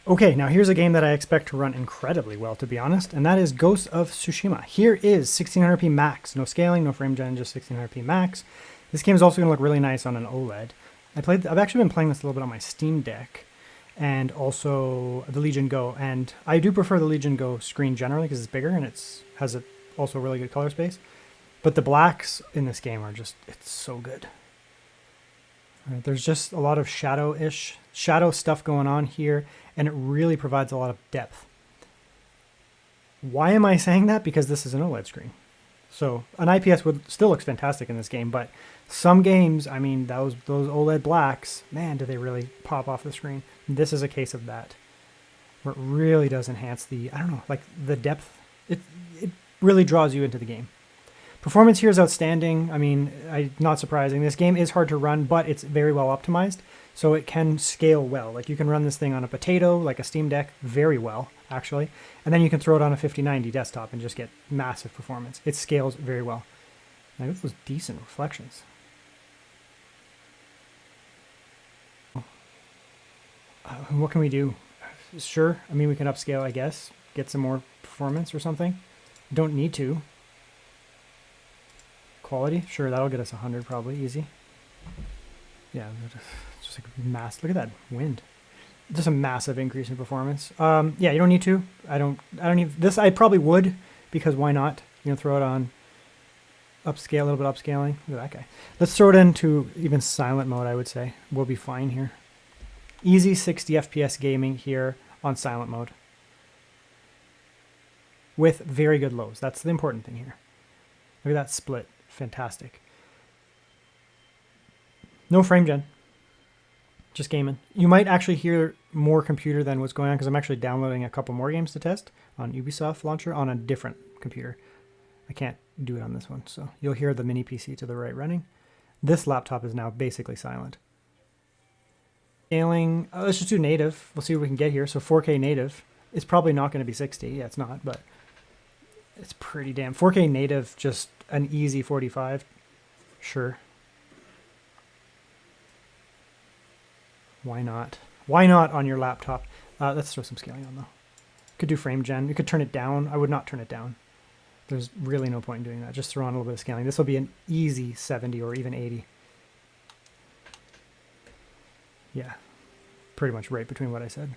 Okay, now here's a game that I expect to run incredibly well, to be honest, and that is Ghost of Tsushima. Here is 1600p max, no scaling, no frame gen, just 1600p max. This game is also going to look really nice on an OLED. I've actually been playing this a little bit on my Steam Deck, and also the Legion Go, and I do prefer the Legion Go screen generally because it's bigger and has also really good color space. But the blacks in this game are it's so good. Right, there's just a lot of shadow stuff going on here, and it really provides a lot of depth. Why am I saying that? Because this is an OLED screen. So an IPS would still looks fantastic in this game, but some games, I mean, those OLED blacks, man, do they really pop off the screen. This is a case of that, where it really does enhance the depth. It really draws you into the game. Performance here is outstanding. I mean, not surprising. This game is hard to run, but it's very well optimized, so it can scale well. Like, you can run this thing on a potato, like a Steam Deck, very well, actually. And then you can throw it on a 5090 desktop and just get massive performance. It scales very well. Now, this was decent reflections. What can we do? Sure, I mean, we can upscale, I guess. Get some more performance or something. Don't need to. Quality, sure, that'll get us 100 probably, easy. Yeah, just like look at that wind. Just a massive increase in performance. Yeah, you don't need to. I don't need this. I probably would, because why not? Throw it on upscale, a little bit upscaling. Look at that guy. Let's throw it into even silent mode, I would say. We'll be fine here. Easy 60 FPS gaming here on silent mode. With very good lows. That's the important thing here. Look at that split. Fantastic. No frame gen. Just gaming. You might actually hear more computer than what's going on because I'm actually downloading a couple more games to test on Ubisoft launcher on a different computer. I can't do it on this one, so you'll hear the mini PC to the right running. This laptop is now basically silent. Scaling, let's just do native. We'll see what we can get here. So 4K native is probably not going to be 60. Yeah, it's not, but it's pretty damn. 4K native, just an easy 45. Sure. Why not? Why not on your laptop? Let's throw some scaling on, though. Could do frame gen. You could turn it down. I would not turn it down. There's really no point in doing that. Just throw on a little bit of scaling. This will be an easy 70 or even 80. Yeah, pretty much right between what I said.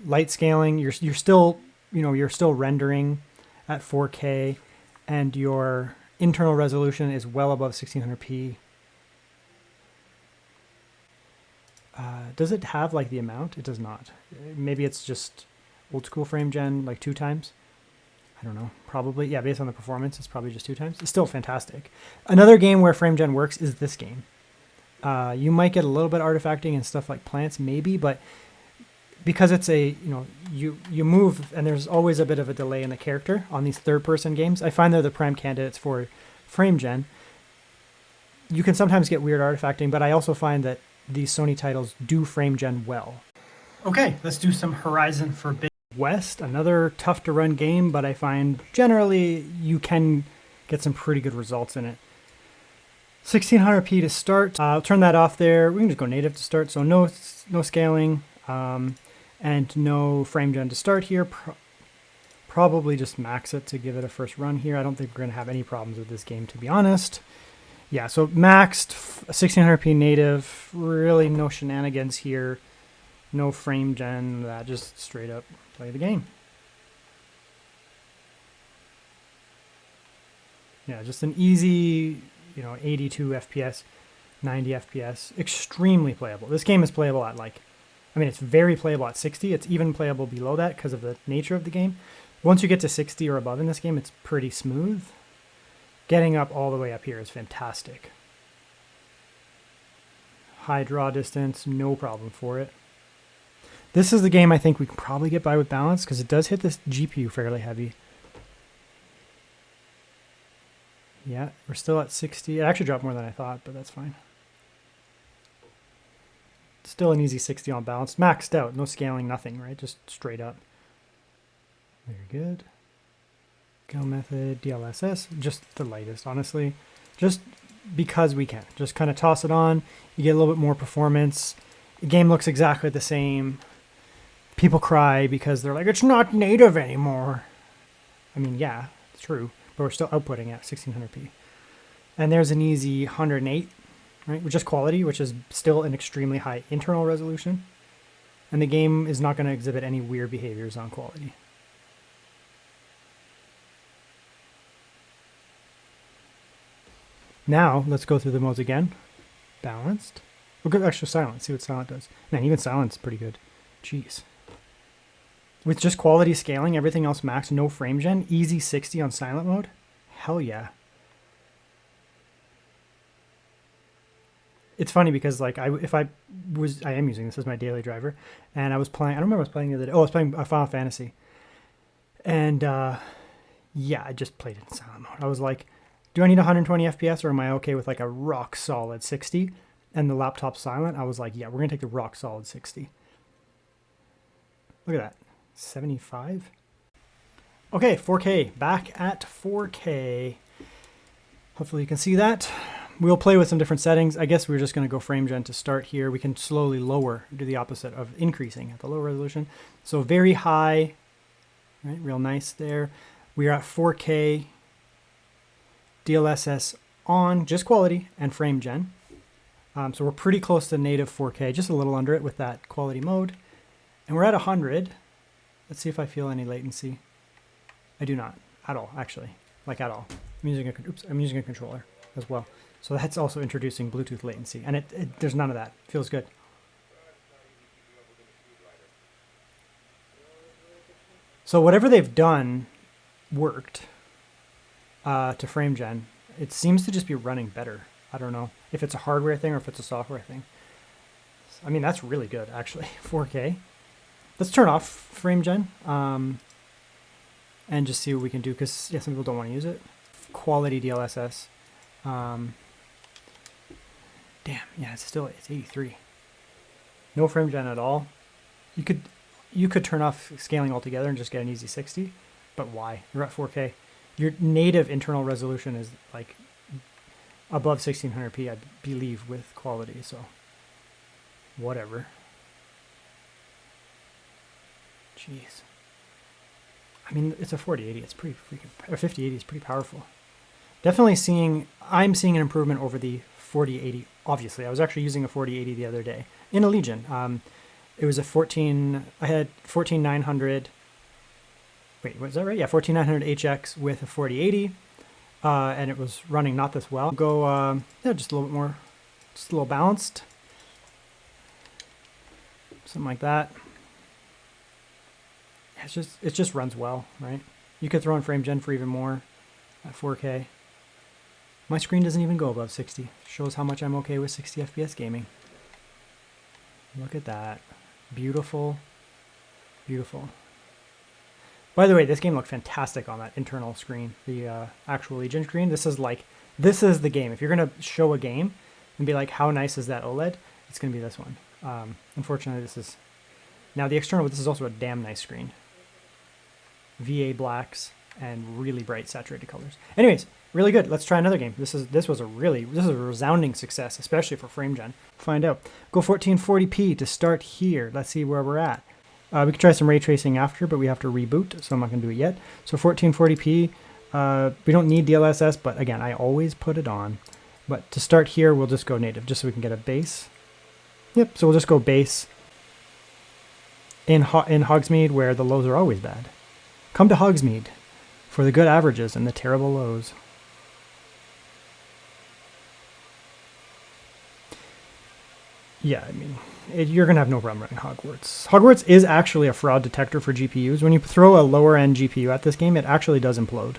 Light scaling, you're still, you're still rendering at 4K, and your internal resolution is well above 1600p. Does it have like the amount? It does not. Maybe it's just old school frame gen, like 2 times. I don't know. Probably, yeah, based on the performance, it's probably just 2 times. It's still fantastic. Another game where frame gen works is this game. You might get a little bit artifacting and stuff like plants, maybe, but because it's you move and there's always a bit of a delay in the character on these third-person games, I find they're the prime candidates for frame gen. You can sometimes get weird artifacting, but I also find that these Sony titles do frame gen well. Okay, let's do some Horizon Forbidden West. Another tough to run game, but I find generally you can get some pretty good results in it. 1600p to start. I'll turn that off there. We can just go native to start, so no scaling and no frame gen to start here. Probably just max it to give it a first run here. I don't think we're going to have any problems with this game, to be honest. Yeah, so maxed 1600p native, really no shenanigans here, no frame gen, just straight up play the game. Yeah, just an easy, 82 FPS, 90 FPS, extremely playable. This game is playable at it's very playable at 60. It's even playable below that because of the nature of the game. Once you get to 60 or above in this game, it's pretty smooth. Getting up all the way up here is fantastic. High draw distance, no problem for it. This is the game I think we can probably get by with balance because it does hit this GPU fairly heavy. Yeah, we're still at 60. It actually dropped more than I thought, but that's fine. Still an easy 60 on balance. Maxed out, no scaling, nothing, right? Just straight up. Very good. Go method, DLSS, just the lightest, honestly. Just because we can. Just kind of toss it on. You get a little bit more performance. The game looks exactly the same. people cry because they're like, it's not native anymore. I mean, yeah, it's true, but we're still outputting at 1600p. And there's an easy 108, right? Which is quality, which is still an extremely high internal resolution. And the game is not going to exhibit any weird behaviors on quality. Now, let's go through the modes again. Balanced. We'll go extra silent, see what silent does. Man, even silent's pretty good. Jeez. With just quality scaling, everything else max, no frame gen, easy 60 on silent mode. Hell yeah. It's funny because like I am using this as my daily driver, and I was playing. I don't remember what I was playing the other day. Oh, I was playing Final Fantasy, and yeah, I just played it in silent mode. I was like, do I need 120 FPS or am I okay with like a rock solid 60? And the laptop's silent. I was like, yeah, we're gonna take the rock solid 60. Look at that, 75. Okay, 4K, back at 4K. Hopefully you can see that. We'll play with some different settings. I guess we're just going to go frame gen to start here. We can slowly lower, do the opposite of increasing at the low resolution. So very high, right? Real nice there. We are at 4K, DLSS on, just quality and frame gen. So we're pretty close to native 4K, just a little under it with that quality mode. And we're at 100. Let's see if I feel any latency. I do not at all, actually, like at all. I'm using a controller as well. So that's also introducing Bluetooth latency, and there's none of that. Feels good. So whatever they've done worked to frame gen. It seems to just be running better. I don't know if it's a hardware thing or if it's a software thing. I mean, that's really good, actually. 4K. Let's turn off frame gen and just see what we can do, because yeah, some people don't want to use it. Quality DLSS. Damn, yeah, it's 83. No frame gen at all. You could turn off scaling altogether and just get an easy 60, but why? You're at 4K. Your native internal resolution is like above 1600p, I believe, with quality, so whatever. Jeez. I mean, it's a 4080. It's pretty freaking, or 5080 is pretty powerful. Definitely I'm seeing an improvement over the 4080. Obviously, I was actually using a 4080 the other day in a Legion. It was I had 14900. Wait, was that right? Yeah, 14900 HX with a 4080, and it was running not this well. Go, yeah, just a little bit more, just a little balanced, something like that. It just runs well, right? You could throw in frame gen for even more at 4K. My screen doesn't even go above 60. Shows how much I'm okay with 60 FPS gaming. Look at that. Beautiful. Beautiful. By the way, this game looked fantastic on that internal screen, the actual Legion screen. This is the game. If you're going to show a game and be like, how nice is that OLED? It's going to be this one. Unfortunately, now the external, this is also a damn nice screen. VA blacks and really bright saturated colors. Anyways, really good. Let's try another game. This is a resounding success, especially for frame gen. Find out. Go 1440p to start here. Let's see where we're at. We can try some ray tracing after, but we have to reboot, so I'm not going to do it yet. So 1440p. We don't need DLSS, but again, I always put it on. But to start here, we'll just go native, just so we can get a base. Yep. So we'll just go base. In Hogsmeade, where the lows are always bad. Come to Hogsmeade for the good averages and the terrible lows. Yeah, I mean, you're going to have no problem running Hogwarts. Hogwarts is actually a fraud detector for GPUs. When you throw a lower-end GPU at this game, it actually does implode.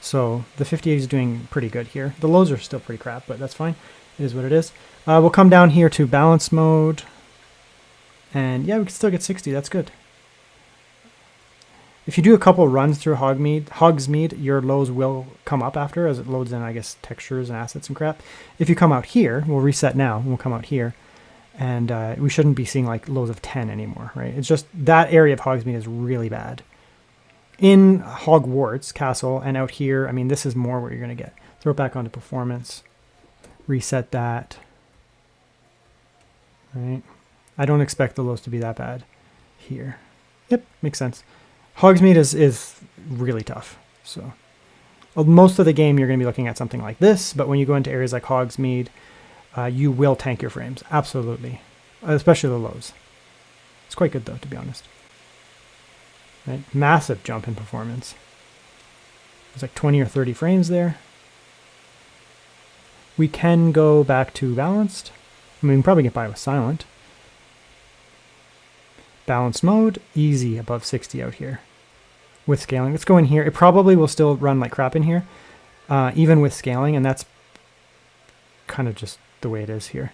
So the 5080 is doing pretty good here. The lows are still pretty crap, but that's fine. It is what it is. We'll come down here to balance mode. And yeah, we can still get 60. That's good. If you do a couple runs through Hogsmeade, your lows will come up after as it loads in, I guess, textures and assets and crap. If you come out here, we'll reset now, and we'll come out here. And we shouldn't be seeing like lows of 10 anymore, right? It's just that area of Hogsmeade is really bad. In Hogwarts Castle and out here, I mean, this is more what you're going to get. Throw it back onto performance. Reset that. Right? I don't expect the lows to be that bad here. Yep, makes sense. Hogsmeade is really tough. So most of the game you're going to be looking at something like this, but when you go into areas like Hogsmeade, you will tank your frames. Absolutely. Especially the lows. It's quite good though, to be honest. Right? Massive jump in performance. It's like 20 or 30 frames there. We can go back to balanced. I mean, we can probably get by with silent. Balanced mode, easy above 60 out here. With scaling, let's go in here. It probably will still run like crap in here, even with scaling, and that's kind of just the way it is here.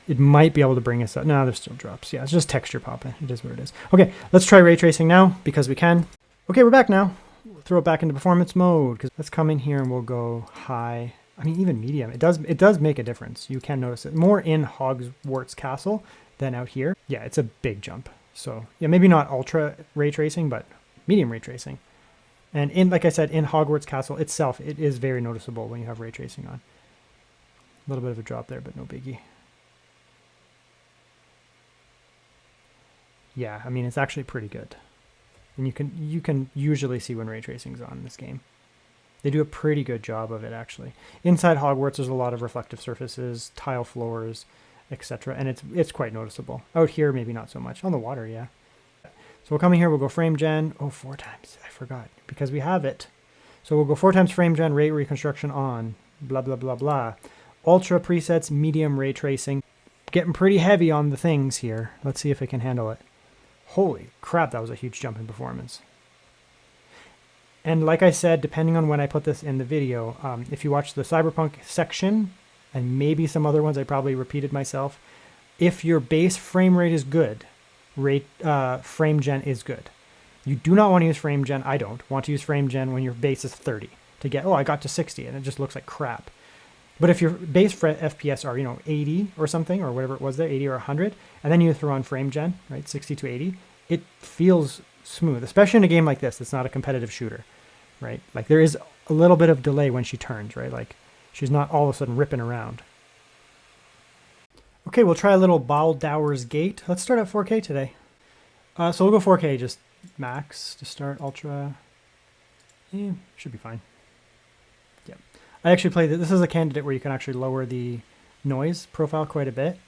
It might be able to bring us up. No, there's still drops. Yeah, it's just texture popping. It is what it is. Okay, let's try ray tracing now because we can. Okay, we're back now. We'll throw it back into performance mode. Let's come in here and we'll go high. I mean, even medium. It does make a difference. You can notice it more in Hogwarts Castle than out here. Yeah, it's a big jump. So yeah, maybe not ultra ray tracing, but medium ray tracing. And in, like I said, in Hogwarts Castle itself, it is very noticeable when you have ray tracing on. A little bit of a drop there, but no biggie. Yeah, I mean, it's actually pretty good. And you can usually see when ray tracing's on in this game. They do a pretty good job of it, actually. Inside Hogwarts, there's a lot of reflective surfaces, tile floors, etc. And it's quite noticeable. Out here, maybe not so much. On the water, yeah. So we'll come in here, we'll go frame gen. Oh, 4 times. I forgot. Because we have it. So we'll go 4 times frame gen, rate reconstruction on. Blah, blah, blah, blah. Ultra presets, medium ray tracing. Getting pretty heavy on the things here. Let's see if it can handle it. Holy crap, that was a huge jump in performance. And like I said, depending on when I put this in the video, if you watch the Cyberpunk section, and maybe some other ones, I probably repeated myself, if your base frame rate is good, frame gen is good. You do not want to use frame gen. I don't want to use frame gen when your base is 30 to get, oh, I got to 60 and it just looks like crap. But if your base FPS are, 80 or something, or whatever it was there, 80 or 100, and then you throw on frame gen, right, 60 to 80, it feels smooth, especially in a game like this. It's not a competitive shooter, right? Like there is a little bit of delay when she turns, right? Like she's not all of a sudden ripping around. Okay, we'll try a little Baldurs Gate. Let's start at 4K today. So we'll go 4K, just max to start, ultra. Yeah, should be fine. Yep. I actually played this. This is a candidate where you can actually lower the noise profile quite a bit.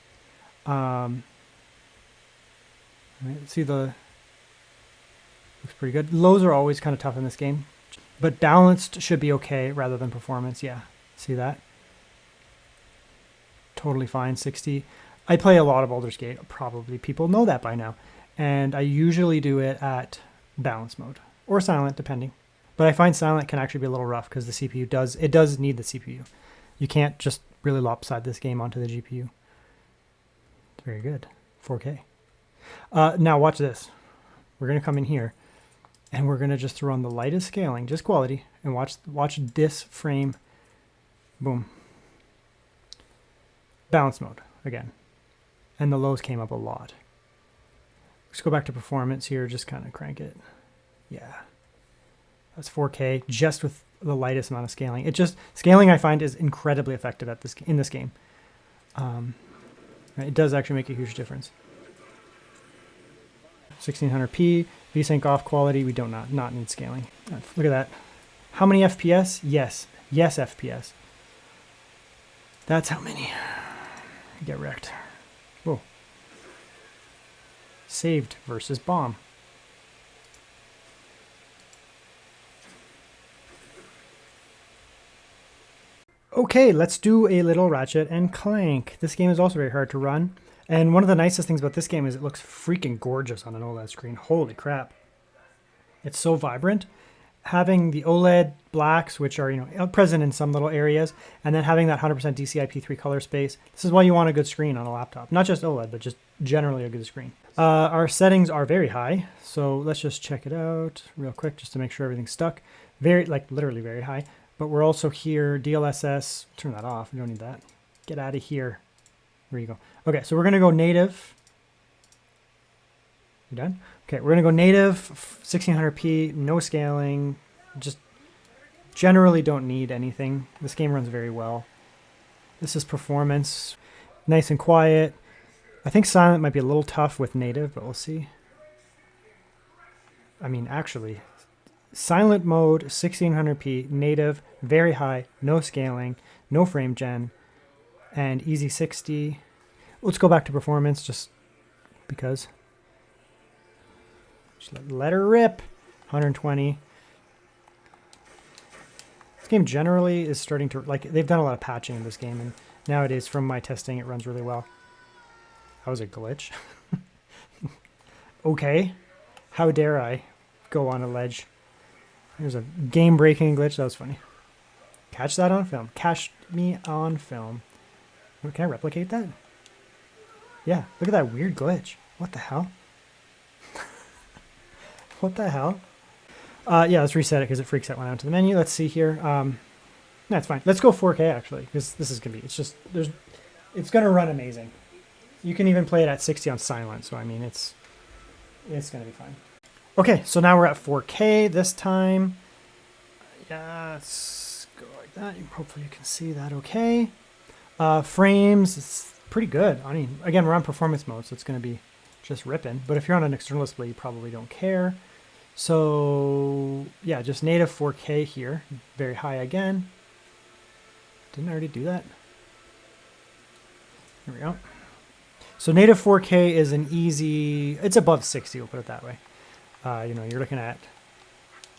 Right, see the looks pretty good. Lows are always kind of tough in this game, but balanced should be okay rather than performance. Yeah, see that? Totally fine. 60. I play a lot of Baldur's Gate. Probably people know that by now, and I usually do it at balance mode or silent, depending. But I find silent can actually be a little rough because the CPU does need the CPU. You can't just really lopside this game onto the GPU. It's very good. 4K. Now watch this. We're going to come in here and we're going to just throw on the lightest scaling, just quality, and watch this frame. Boom. Balance mode again. And the lows came up a lot. Let's go back to performance here, just kind of crank it. Yeah. That's 4K just with the lightest amount of scaling. Scaling I find is incredibly effective in this game. It does actually make a huge difference. 1600p, VSync off quality. We don't not need scaling. Look at that. How many FPS? Yes FPS. That's how many. Get wrecked. Whoa. Saved versus bomb. Okay, let's do a little Ratchet and Clank. This game is also very hard to run. And one of the nicest things about this game is it looks freaking gorgeous on an OLED screen. Holy crap. It's so vibrant. Having the OLED blacks, which are present in some little areas, and then having that 100% DCI-P3 color space. This is why you want a good screen on a laptop. Not just OLED, but just generally a good screen. Our settings are very high, so let's just check it out real quick just to make sure everything's stuck. Literally very high. But we're also here, DLSS, turn that off, we don't need that. Get out of here. There you go. Okay, so we're gonna go native. You done? Okay, we're gonna go native, 1600p, no scaling, just generally don't need anything. This game runs very well. This is performance, nice and quiet. I think silent might be a little tough with native, but we'll see. I mean, actually, silent mode, 1600p, native, very high, no scaling, no frame gen, and easy 60. Let's go back to performance just because. Just let her rip. 120. This game generally is starting to, like, they've done a lot of patching in this game, and nowadays, from my testing, it runs really well. That was a glitch. Okay. How dare I go on a ledge? There's a game-breaking glitch. That was funny. Catch that on film. Catch me on film. Can I replicate that? Yeah, look at that weird glitch. What the hell? What the hell? Yeah, let's reset it because it freaks out when I went to the menu. Let's see here. That's fine. Let's go 4K actually, because this is gonna be. It's gonna run amazing. You can even play it at 60 on silent. So I mean, it's gonna be fine. Okay, so now we're at 4K this time. Yeah, let's go like that. Hopefully you can see that okay. Frames, it's pretty good. I mean, again, we're on performance mode, so it's gonna be just ripping. But if you're on an external display, you probably don't care. So yeah, just native 4K here. Very high again. Didn't I already do that? Here we go. So native 4K is an easy, it's above 60, we'll put it that way. You know, you're looking at,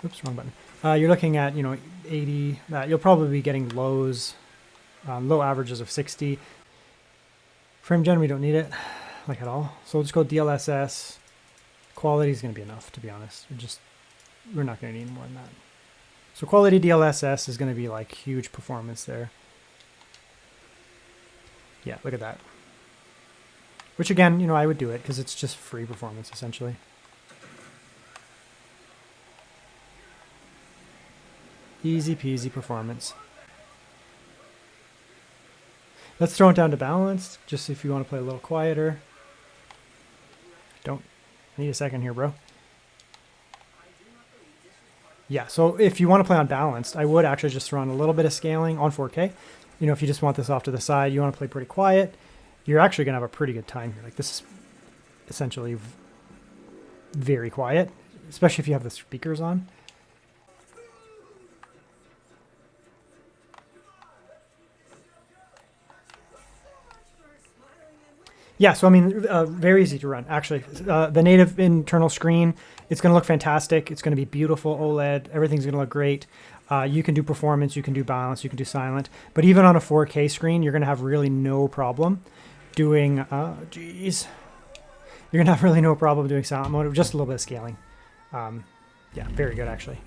oops, wrong button. You're looking at, you know, 80, you'll probably be getting lows, low averages of 60. Frame gen, we don't need it, like at all. So we'll just go DLSS. Quality is going to be enough, to be honest. We're not going to need more than that. So quality DLSS is going to be like huge performance there. Yeah, look at that. Which again, you know, I would do it because it's just free performance essentially. Easy peasy performance. Let's throw it down to balanced, just if you want to play a little quieter. I need a second here, bro. Yeah, so if you want to play on balanced, I would actually just throw on a little bit of scaling on 4K. You know, if you just want this off to the side, you want to play pretty quiet, you're actually going to have a pretty good time here. Like, this is essentially very quiet, especially if you have the speakers on. Yeah, so I mean, very easy to run, actually. The native internal screen, it's going to look fantastic. It's going to be beautiful OLED. Everything's going to look great. You can do performance, you can do balance, you can do silent. But even on a 4K screen, you're going to have really no problem doing, You're going to have really no problem doing silent mode, just a little bit of scaling. Yeah, very good, actually.